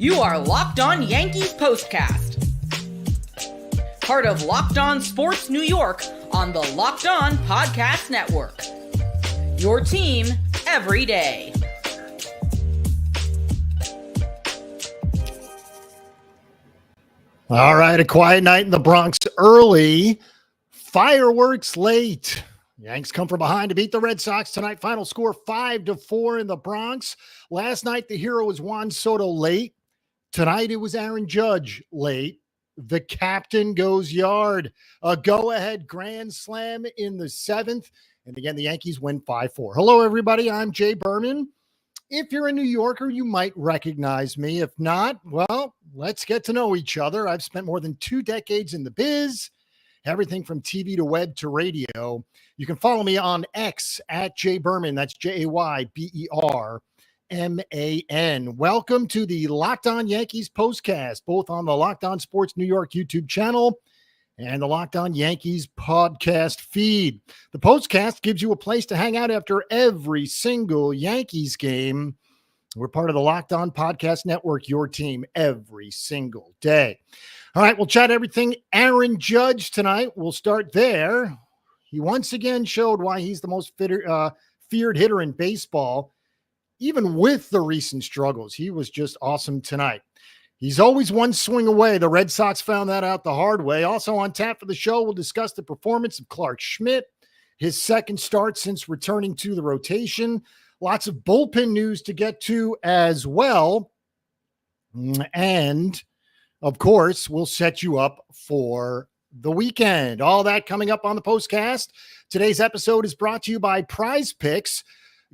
You are Locked On Yankees POSTCAST, part of Locked On Sports New York on the Locked On Podcast Network. Your team every day. All right, a quiet night in the Bronx early, fireworks late. Yanks come from behind to beat the Red Sox tonight. Final score 5-4 in the Bronx. Last night, the hero was Juan Soto late. Tonight, it was Aaron Judge late. The captain goes yard. A go-ahead grand slam in the seventh. And again, the Yankees win 5-4. Hello, everybody. I'm Jay Berman. If you're a New Yorker, you might recognize me. If not, well, let's get to know each other. I've spent more than 2 decades in the biz, everything from TV to web to radio. You can follow me on X at Jay Berman. That's JayBerman. Welcome to the Locked On Yankees postcast, both on the Locked On Sports New York YouTube channel and the Locked On Yankees podcast feed. The postcast gives you a place to hang out after every single Yankees game. We're part of the Locked On Podcast Network, your team every single day. All right, we'll chat everything Aaron Judge tonight. We'll start there. He once again showed why he's the most feared hitter in baseball. Even with the recent struggles, he was just awesome tonight. He's always one swing away. The Red Sox found that out the hard way. Also on tap for the show, we'll discuss the performance of Clark Schmidt, his second start since returning to the rotation. Lots of bullpen news to get to as well. And, of course, we'll set you up for the weekend. All that coming up on the postcast. Today's episode is brought to you by Prize Picks.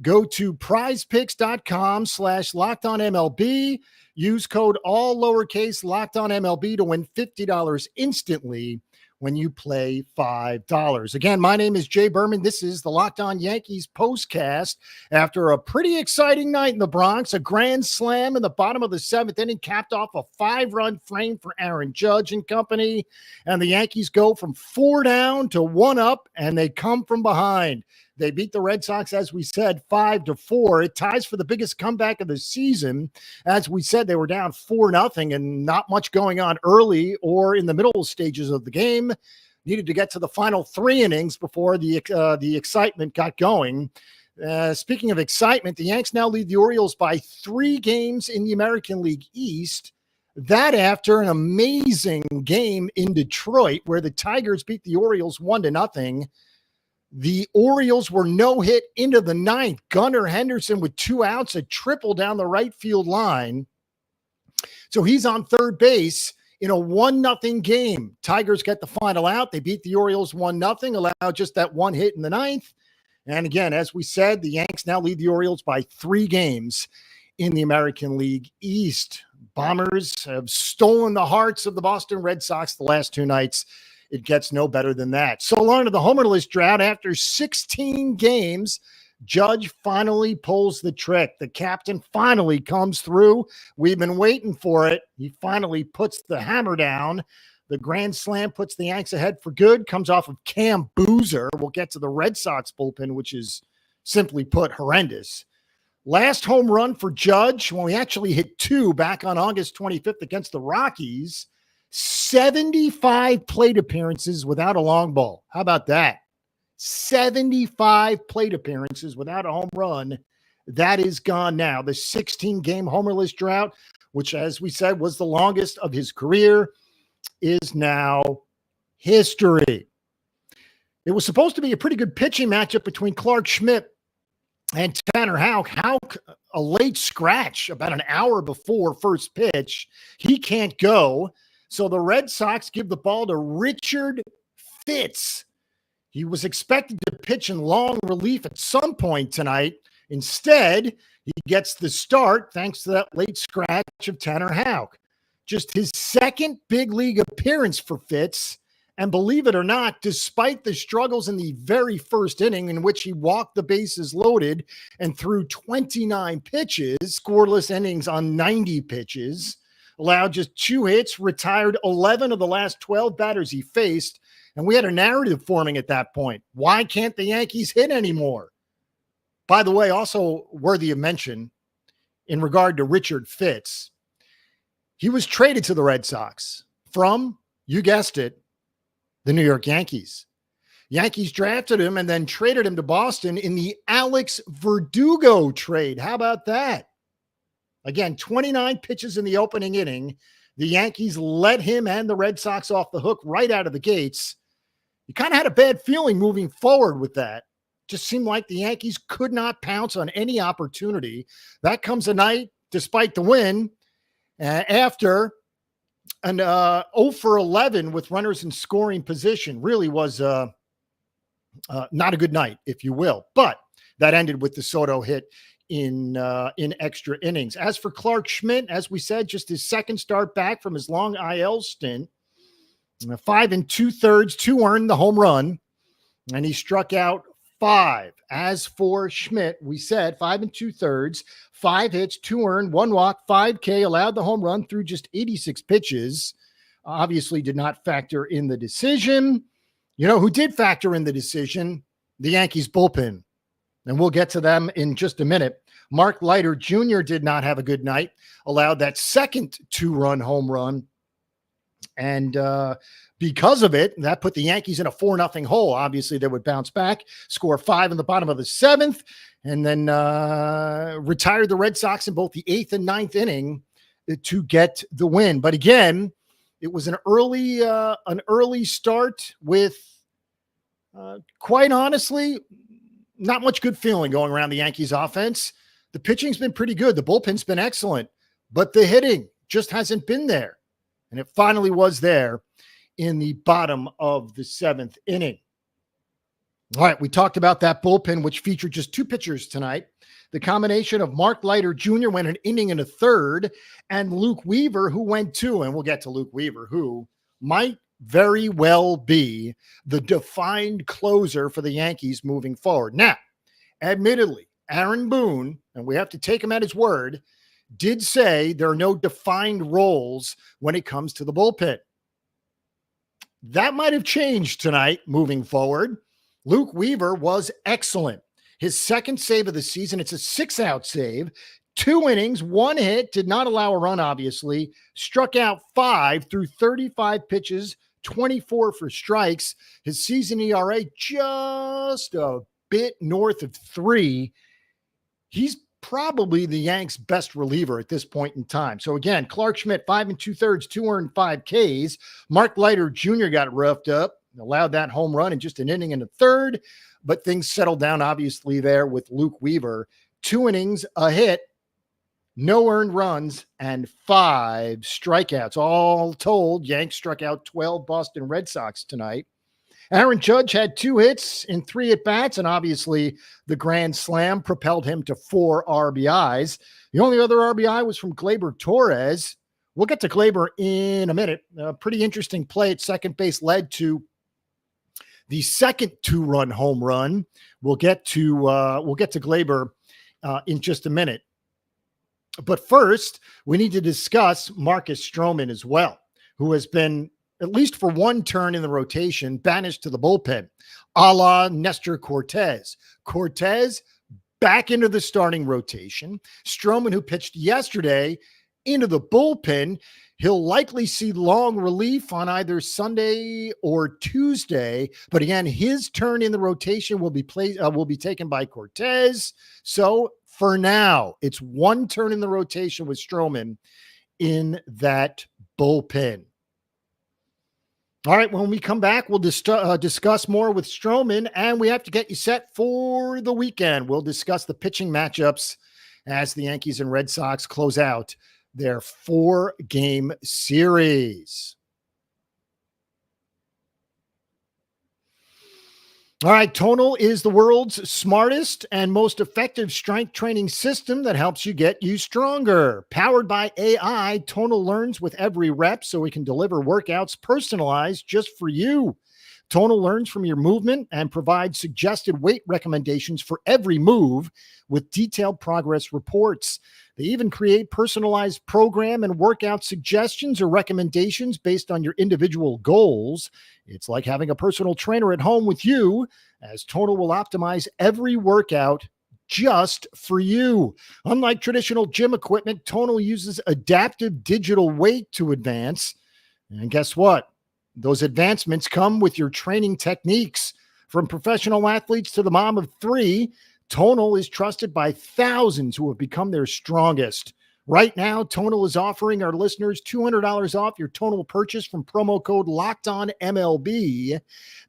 Go to prizepicks.com/LockedOnMLB. Use code all lowercase LockedOnMLB to win $50 instantly when you play $5. Again, my name is Jay Berman. This is the Locked On Yankees postcast. After a pretty exciting night in the Bronx, a grand slam in the bottom of the seventh inning capped off a 5-run frame for Aaron Judge and company. And the Yankees go from 4 down to 1 up, and they come from behind. They beat the Red Sox, as we said, 5-4. It ties for the biggest comeback of the season. As we said, they were down 4-0 and not much going on early or in the middle stages of the game. Needed to get to the final 3 innings before the excitement got going. Speaking of excitement, the Yanks now lead the Orioles by 3 games in the American League East. That after an amazing game in Detroit where the Tigers beat the Orioles 1-0. The Orioles were no-hit into the 9th. Gunnar Henderson with 2 outs, a triple down the right field line. So he's on third base in a 1-0 game. Tigers get the final out. They beat the Orioles 1-0, allowed just that 1 hit in the 9th. And again, as we said, the Yanks now lead the Orioles by 3 games in the American League East. Bombers have stolen the hearts of the Boston Red Sox the last 2 nights. It gets no better than that. So long to the homerless drought. After 16 games, Judge finally pulls the trick. The captain finally comes through. We've been waiting for it. He finally puts the hammer down. The grand slam puts the Yanks ahead for good. Comes off of Cam Boozer. We'll get to the Red Sox bullpen, which is simply put horrendous. Last home run for Judge, when we actually hit 2 back on August 25th against the Rockies. 75 plate appearances without a long ball. How about that? 75 plate appearances without a home run. That is gone now. The 16-game homerless drought, which, as we said, was the longest of his career, is now history. It was supposed to be a pretty good pitching matchup between Clark Schmidt and Tanner Houck. Houck, a late scratch about an hour before first pitch. He can't go. So the Red Sox give the ball to Richard Fitz. He was expected to pitch in long relief at some point tonight. Instead, he gets the start thanks to that late scratch of Tanner Houck. Just his second big league appearance for Fitz. And believe it or not, despite the struggles in the very first inning in which he walked the bases loaded and threw 29 pitches, scoreless innings on 90 pitches, allowed just 2 hits, retired 11 of the last 12 batters he faced, and we had a narrative forming at that point. Why can't the Yankees hit anymore? By the way, also worthy of mention in regard to Richard Fitz, He was traded to the Red Sox from, you guessed it, the New York Yankees. Yankees drafted him and then traded him to Boston in the Alex Verdugo trade. How about that? Again, 29 pitches in the opening inning. The Yankees let him and the Red Sox off the hook right out of the gates. You kind of had a bad feeling moving forward with that. Just seemed like the Yankees could not pounce on any opportunity. That comes a night, despite the win, after an 0 for 11 with runners in scoring position. Really was not a good night, if you will. But that ended with the Soto hit in extra innings. As for Clark Schmidt, as we said, just his second start back from his long IL stint. 5 2/3, 2 earned, the home run, and he struck out 5. As for Schmidt, we said 5 2/3, 5 hits, 2 earned, 1 walk, 5K, allowed the home run through just 86 pitches. Obviously did not factor in the decision. You know who did factor in the decision? The Yankees bullpen. And we'll get to them in just a minute. Mark Leiter Jr. did not have a good night, allowed that second 2-run home run. And because of it, that put the Yankees in a 4-0 hole. Obviously, they would bounce back, score 5 in the bottom of the 7th, and then retired the Red Sox in both the 8th and 9th inning to get the win. But again, it was an early start with, quite honestly, not much good feeling going around the Yankees offense. The pitching's been pretty good. The bullpen's been excellent, but the hitting just hasn't been there. And it finally was there in the bottom of the 7th inning. All right, we talked about that bullpen, which featured just 2 pitchers tonight. The combination of Mark Leiter Jr. went an inning and a third, and Luke Weaver, who went 2. And we'll get to Luke Weaver, who might very well be the defined closer for the Yankees moving forward. Now, admittedly, Aaron Boone, and we have to take him at his word, did say there are no defined roles when it comes to the bullpen. That might have changed tonight moving forward. Luke Weaver was excellent. His second save of the season, it's a 6-out save, 2 innings, 1 hit, did not allow a run, obviously, struck out 5 through 35 pitches, 24 for strikes. His season ERA just a bit north of 3. He's probably the Yanks' best reliever at this point in time. So again, Clark Schmidt, 5 2/3, 2 earned, 5 Ks. Mark Leiter Jr. got roughed up, allowed that home run in just an inning and a third, but things settled down obviously there with Luke Weaver. 2 innings, a hit, no earned runs, and 5 strikeouts. All told, Yanks struck out 12 Boston Red Sox tonight. Aaron Judge had 2 hits in 3 at-bats, and obviously the grand slam propelled him to 4 RBIs. The only other RBI was from Gleyber Torres. We'll get to Gleyber in a minute. A pretty interesting play at second base led to the second 2-run home run. We'll get to Gleyber in just a minute. But first, we need to discuss Marcus Stroman as well, who has been, at least for one turn in the rotation, banished to the bullpen, a la Nestor Cortez. Cortez back into the starting rotation. Stroman, who pitched yesterday, into the bullpen. He'll likely see long relief on either Sunday or Tuesday. But again, his turn in the rotation will be taken by Cortez. So for now, it's one turn in the rotation with Stroman in that bullpen. All right, when we come back, we'll discuss more with Stroman, and we have to get you set for the weekend. We'll discuss the pitching matchups as the Yankees and Red Sox close out their 4-game series. All right, Tonal is the world's smartest and most effective strength training system that helps you get you stronger. Powered by AI, Tonal learns with every rep so it can deliver workouts personalized just for you. Tonal learns from your movement and provides suggested weight recommendations for every move with detailed progress reports. They even create personalized program and workout suggestions or recommendations based on your individual goals. It's like having a personal trainer at home with you, as Tonal will optimize every workout just for you. Unlike traditional gym equipment, Tonal uses adaptive digital weight to advance. And guess what? Those advancements come with your training techniques. From professional athletes to the mom of three, Tonal is trusted by thousands who have become their strongest. Right now, Tonal is offering our listeners $200 off your Tonal purchase from promo code LOCKEDONMLB.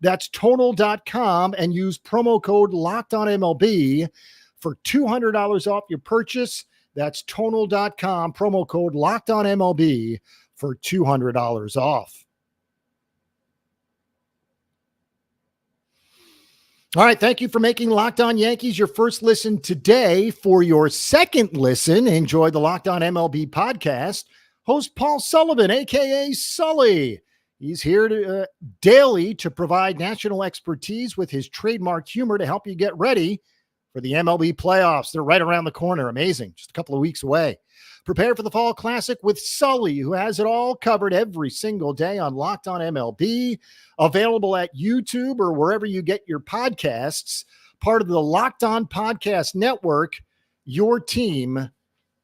That's Tonal.com and use promo code LOCKEDONMLB for $200 off your purchase. That's Tonal.com, promo code LOCKEDONMLB for $200 off. All right, thank you for making Locked On Yankees your first listen today. For your second listen, enjoy the Locked On MLB podcast. Host Paul Sullivan, a.k.a. Sully. He's here daily to provide national expertise with his trademark humor to help you get ready for the MLB playoffs. They're right around the corner. Amazing. Just a couple of weeks away. Prepare for the Fall Classic with Sully, who has it all covered every single day on Locked On MLB. Available at YouTube or wherever you get your podcasts. Part of the Locked On Podcast Network, your team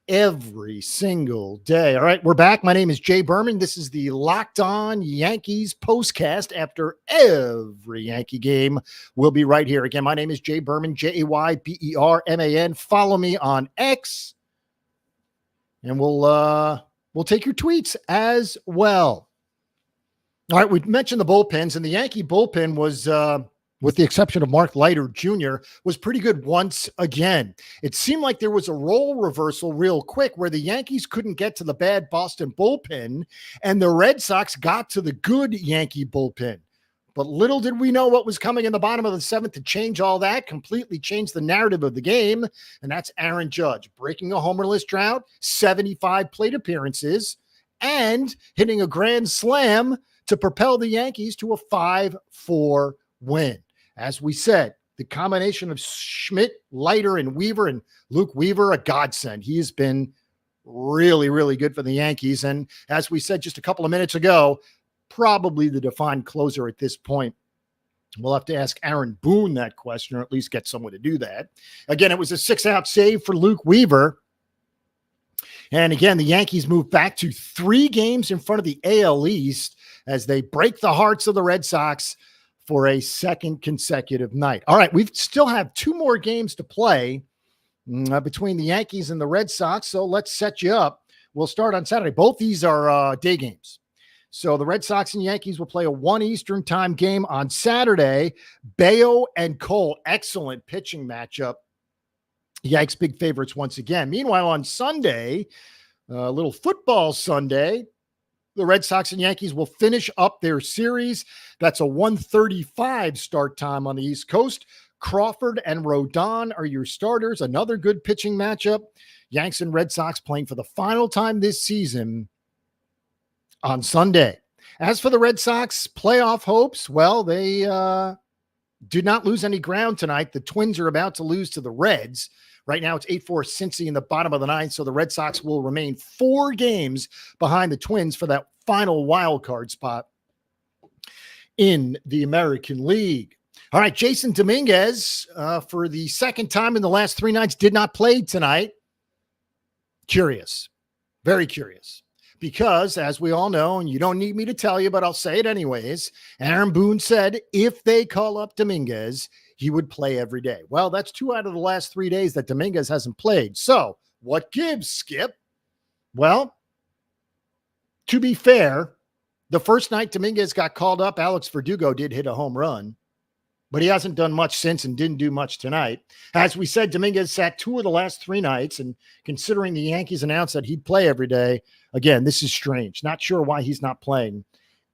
every single day. All right, we're back. My name is Jay Berman. This is the Locked On Yankees postcast after every Yankee game. We'll be right here. Again, my name is Jay Berman, Jayberman. Follow me on X. And we'll take your tweets as well. All right, we mentioned the bullpens, and the Yankee bullpen was, with the exception of Mark Leiter Jr., was pretty good once again. It seemed like there was a role reversal real quick where the Yankees couldn't get to the bad Boston bullpen, and the Red Sox got to the good Yankee bullpen. But little did we know what was coming in the bottom of the seventh to change all that, completely change the narrative of the game, and that's Aaron Judge breaking a homerless drought, 75 plate appearances, and hitting a grand slam to propel the Yankees to a 5-4 win. As we said, the combination of Schmidt, Leiter, and Weaver, and Luke Weaver, a godsend. He has been really, really good for the Yankees. And as we said just a couple of minutes ago, probably the defined closer at this point. We'll have to ask Aaron Boone that question, or at least get someone to do that. Again, it was a 6-out save for Luke Weaver. And again, the Yankees move back to 3 games in front of the AL East as they break the hearts of the Red Sox for a second consecutive night. All right, we still have 2 more games to play between the Yankees and the Red Sox, so let's set you up. We'll start on Saturday. Both these are day games. So the Red Sox and Yankees will play a 1 Eastern time game on Saturday. Bayo and Cole, excellent pitching matchup. Yanks big favorites once again. Meanwhile, on Sunday, a little football Sunday, the Red Sox and Yankees will finish up their series. That's a 1:35 start time on the East Coast. Crawford and Rodon are your starters. Another good pitching matchup. Yanks and Red Sox playing for the final time this season on Sunday. As for the Red Sox playoff hopes, well, they did not lose any ground tonight. The Twins are about to lose to the Reds. Right now it's 8-4 Cincy in the bottom of the ninth, so the Red Sox will remain 4 games behind the Twins for that final wild card spot in the American League. All right, Jason Dominguez, for the second time in the last 3 nights, did not play tonight. Curious, very curious. Because, as we all know, and you don't need me to tell you, but I'll say it anyways, Aaron Boone said if they call up Dominguez, he would play every day. Well, that's 2 out of the last 3 days that Dominguez hasn't played. So, what gives, Skip? Well, to be fair, the first night Dominguez got called up, Alex Verdugo did hit a home run, but he hasn't done much since and didn't do much tonight. As we said, Dominguez sat 2 of the last 3 nights, and considering the Yankees announced that he'd play every day, again, this is strange. Not sure why he's not playing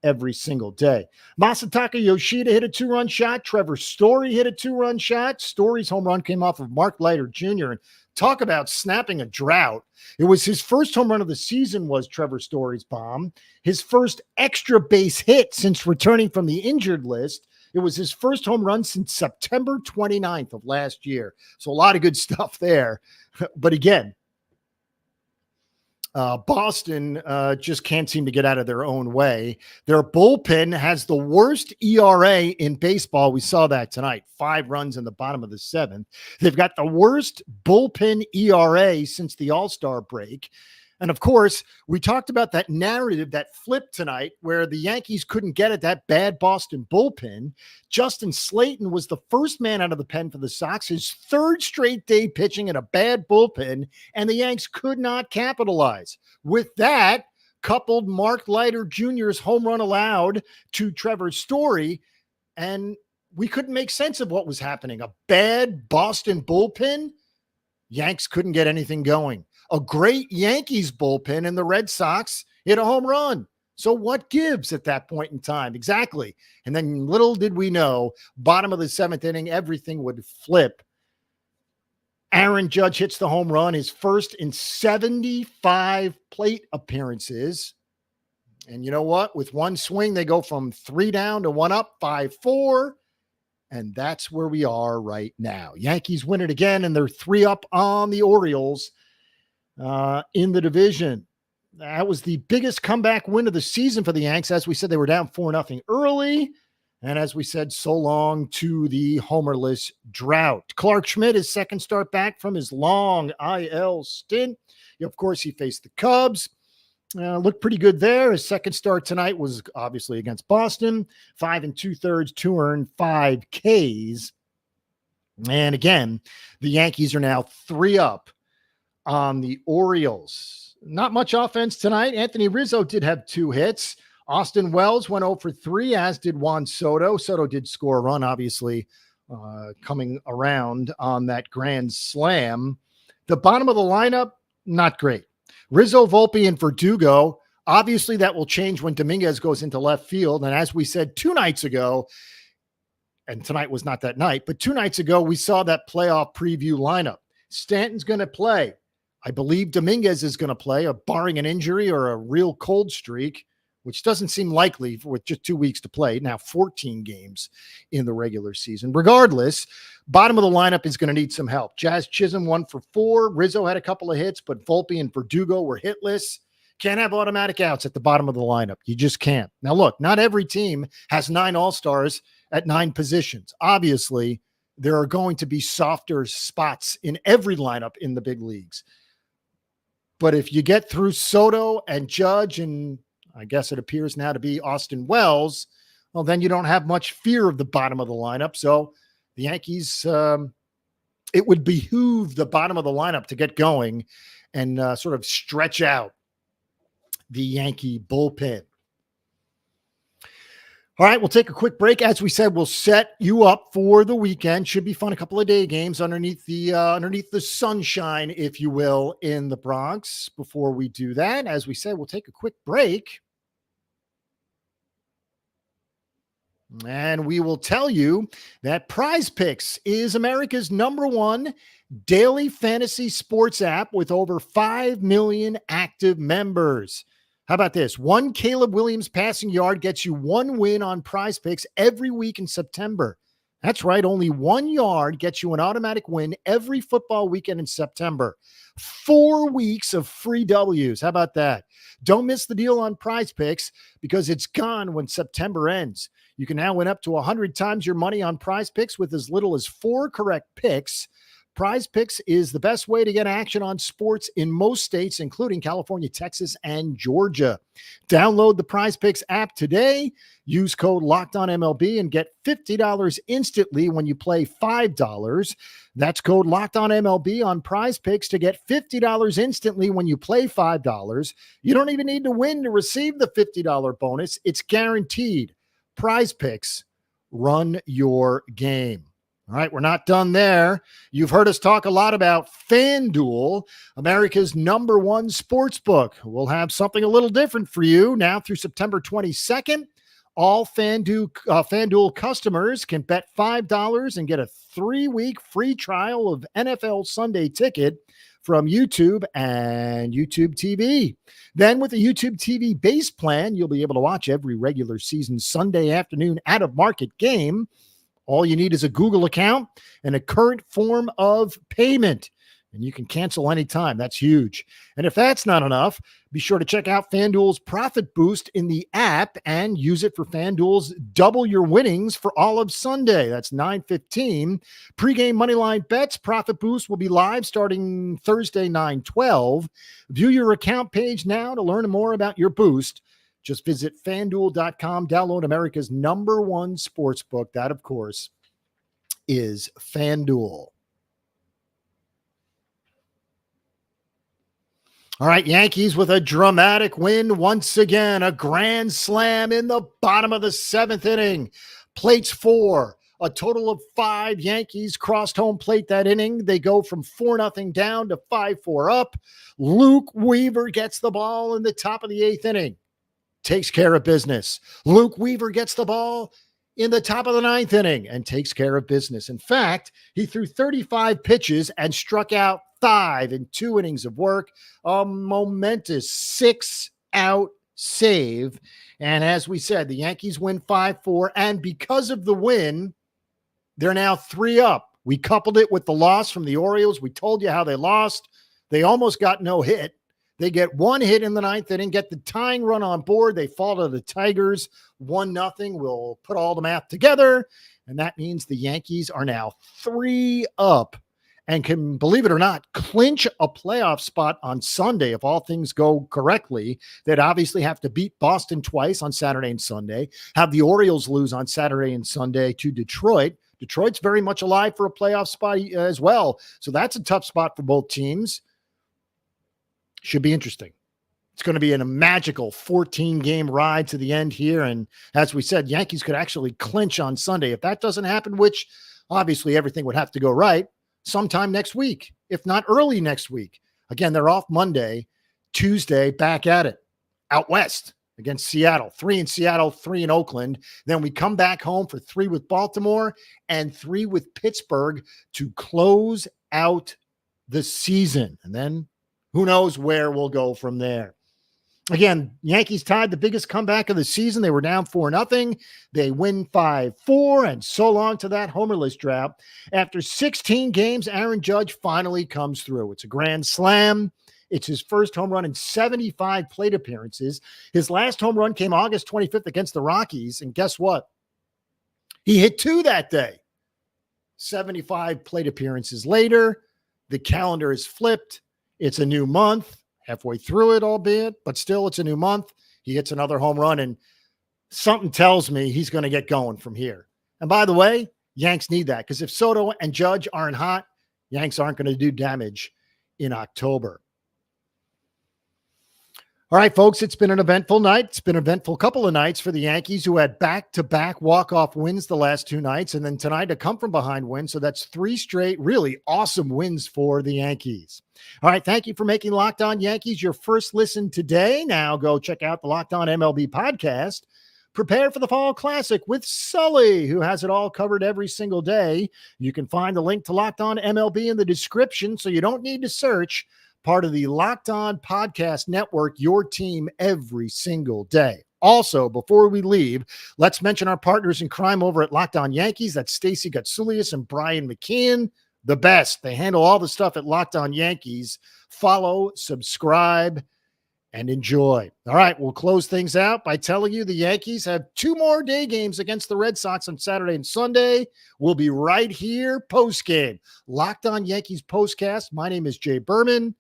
every single day. Masataka Yoshida hit a 2-run shot. Trevor Story hit a 2-run shot. Story's home run came off of Mark Leiter Jr. And talk about snapping a drought. It was his first home run of the season was Trevor Story's bomb. His first extra base hit since returning from the injured list. It was his first home run since September 29th of last year. So a lot of good stuff there. But again, Boston just can't seem to get out of their own way. Their bullpen has the worst ERA in baseball. We saw that tonight. 5 runs in the bottom of the 7th. They've got the worst bullpen ERA since the All-Star break. And of course, we talked about that narrative that flipped tonight where the Yankees couldn't get at that bad Boston bullpen. Justin Slayton was the first man out of the pen for the Sox, his 3rd straight day pitching in a bad bullpen, and the Yanks could not capitalize. With that, coupled Mark Leiter Jr.'s home run allowed to Trevor Story, and we couldn't make sense of what was happening. A bad Boston bullpen? Yanks couldn't get anything going. A great Yankees bullpen, and the Red Sox hit a home run. So what gives at that point in time? Exactly. And then little did we know, bottom of the 7th inning, everything would flip. Aaron Judge hits the home run, his first in 75 plate appearances. And you know what? With one swing, they go from 3 down to 1 up, 5-4. And that's where we are right now. Yankees win it again, and they're 3 up on the Orioles in the division. That was the biggest comeback win of the season for the Yanks. As we said, they were down 4-0 early. And as we said, so long to the homerless drought. Clark Schmidt, his second start back from his long IL stint. Of course, he faced the Cubs. Looked pretty good there. His second start tonight was obviously against Boston. 5 2/3, 2 earned, 5 Ks. And again, the Yankees are now 3 up on the Orioles. Not much offense tonight. Anthony Rizzo did have 2 hits. Austin Wells went 0 for 3, as did Juan Soto. Soto did score a run, obviously, coming around on that grand slam. The bottom of the lineup, not great. Rizzo, Volpe, and Verdugo. Obviously, that will change when Dominguez goes into left field. And as we said 2 nights ago, and tonight was not that night, but 2 nights ago, we saw that playoff preview lineup. Stanton's going to play. I believe Dominguez is going to play, barring an injury or a real cold streak, which doesn't seem likely with just 2 weeks to play. Now 14 games in the regular season. Regardless, bottom of the lineup is going to need some help. Jazz Chisholm 1 for 4. Rizzo had a couple of hits, but Volpe and Verdugo were hitless. Can't have automatic outs at the bottom of the lineup. You just can't. Now look, not every team has 9 all-stars at 9 positions. Obviously, there are going to be softer spots in every lineup in the big leagues. But if you get through Soto and Judge, and I guess it appears now to be Austin Wells, well, then you don't have much fear of the bottom of the lineup. So the Yankees, it would behoove the bottom of the lineup to get going and sort of stretch out the Yankee bullpen. All right, we'll take a quick break. As we said, we'll set you up for the weekend. Should be fun. A couple of day games underneath the sunshine, if you will, in the Bronx. Before we do that, as we said, we'll take a quick break. And we will tell you that Prize Picks is America's #1 daily fantasy sports app with over 5 million active members. How about this? 1 Caleb Williams passing yard gets you 1 win on Prize Picks every week in September. That's right. Only 1 yard gets you an automatic win every football weekend in September. 4 weeks of free W's. How about that? Don't miss the deal on Prize Picks because it's gone when September ends. You can now win up to 100 times your money on Prize Picks with as little as 4 correct picks. Prize Picks is the best way to get action on sports in most states, including California, Texas, and Georgia. Download the Prize Picks app today. Use code LOCKEDONMLB and get $50 instantly when you play $5. That's code LOCKEDONMLB on Prize Picks to get $50 instantly when you play $5. You don't even need to win to receive the $50 bonus. It's guaranteed. Prize Picks, run your game. All right, we're not done there. You've heard us talk a lot about FanDuel, America's #1 sports book. We'll have something a little different for you now through September 22nd. All FanDuel customers can bet $5 and get a 3-week free trial of NFL Sunday Ticket from YouTube and YouTube TV. Then with the YouTube TV base plan, you'll be able to watch every regular season Sunday afternoon out-of-market game. All you need is a Google account and a current form of payment. and you can cancel anytime. That's huge. And if that's not enough, be sure to check out FanDuel's Profit Boost in the app and use it for FanDuel's Double Your Winnings for all of Sunday. That's 9:15. Pre-game moneyline bets Profit Boost will be live starting Thursday, 9:12. View your account page now to learn more about your boost. Just visit FanDuel.com. Download America's #1 sportsbook. That, of course, is FanDuel. All right, Yankees with a dramatic win once again. A grand slam in the bottom of the 7th inning. Plates 4. A total of 5 Yankees crossed home plate that inning. They go from 4-0 down to 5-4 up. Luke Weaver gets the ball in the top of the 8th inning. Takes care of business. Luke Weaver gets the ball in the top of the 9th inning and takes care of business. In fact, he threw 35 pitches and struck out 5 in 2 innings of work. A momentous 6-out save. And as we said, the Yankees win 5-4. And because of the win, they're now 3 up. We coupled it with the loss from the Orioles. We told you how they lost. They almost got no hit. They get 1 hit in the 9th inning, get the tying run on board. They fall to the Tigers 1-0. We'll put all the math together, and that means the Yankees are now 3 up and can, believe it or not, clinch a playoff spot on Sunday if all things go correctly. They'd obviously have to beat Boston twice on Saturday and Sunday, have the Orioles lose on Saturday and Sunday to Detroit. Detroit's very much alive for a playoff spot as well, so that's a tough spot for both teams. Should be interesting. It's going to be a magical 14-game ride to the end here. And as we said, Yankees could actually clinch on Sunday. If that doesn't happen, which obviously everything would have to go right, sometime next week, if not early next week. Again, they're off Monday, Tuesday, back at it, out west against Seattle. 3 in Seattle, 3 in Oakland. Then we come back home for 3 with Baltimore and 3 with Pittsburgh to close out the season. And then who knows where we'll go from there. Again, Yankees tied the biggest comeback of the season. They were down 4-0. They win 5-4, and so long to that homerless drought. After 16 games, Aaron Judge finally comes through. It's a grand slam. It's his first home run in 75 plate appearances. His last home run came August 25th against the Rockies, and guess what? He hit 2 that day. 75 plate appearances later, the calendar is flipped. It's a new month, halfway through it, albeit, but still it's a new month. He hits another home run, and something tells me he's going to get going from here. And by the way, Yanks need that, because if Soto and Judge aren't hot, Yanks aren't going to do damage in October. All right, folks, it's been an eventful night. It's been an eventful couple of nights for the Yankees, who had back-to-back walk-off wins the last 2 nights, and then tonight a come-from-behind win. So that's 3 straight really awesome wins for the Yankees. All right, thank you for making Locked On Yankees your first listen today. Now go check out the Locked On MLB podcast. Prepare for the Fall Classic with Sully, who has it all covered every single day. You can find the link to Locked On MLB in the description, so you don't need to search. Part of the Locked On Podcast Network, your team every single day. Also, before we leave, let's mention our partners in crime over at Locked On Yankees. That's Stacey Gotsulias and Brian McKeon. The best. They handle all the stuff at Locked On Yankees. Follow, subscribe, and enjoy. All right, we'll close things out by telling you the Yankees have 2 more day games against the Red Sox on Saturday and Sunday. We'll be right here post-game. Locked On Yankees postcast. My name is Jay Berman.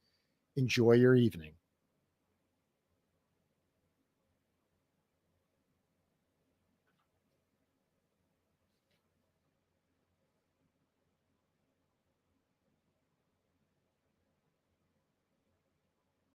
Enjoy your evening.